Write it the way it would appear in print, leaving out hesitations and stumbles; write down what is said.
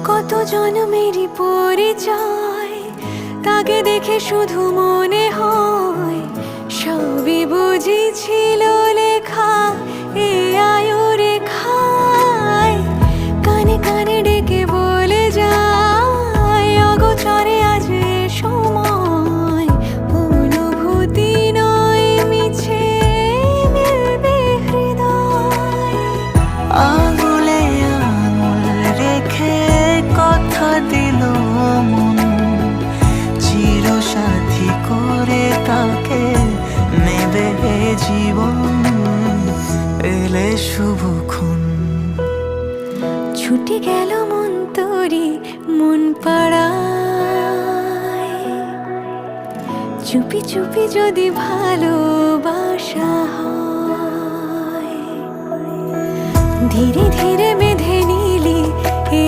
কত জন্মেরই পরিচয়, তাকে দেখে শুধু মনে হয় সবই বুঝি ছিল লেখা এ আয়ু রেখায়। কানে কানে ডেকে বলে যায় অগোচরে আজ এ সময়, অনুভূতি নয় মিছে মিলবে হৃদয়। আঙুলে আঙুল রেখে কথা দিল মন, চিরসাথী করে তাকে নেবে জীবন। এলে শুভক্ষণ, ছুটে গেল মন তোরি মন পাড়ায়। চুপি চুপি যদি ভালোবাসা হয়, ধীরে ধীরে বেঁধে নিলি এ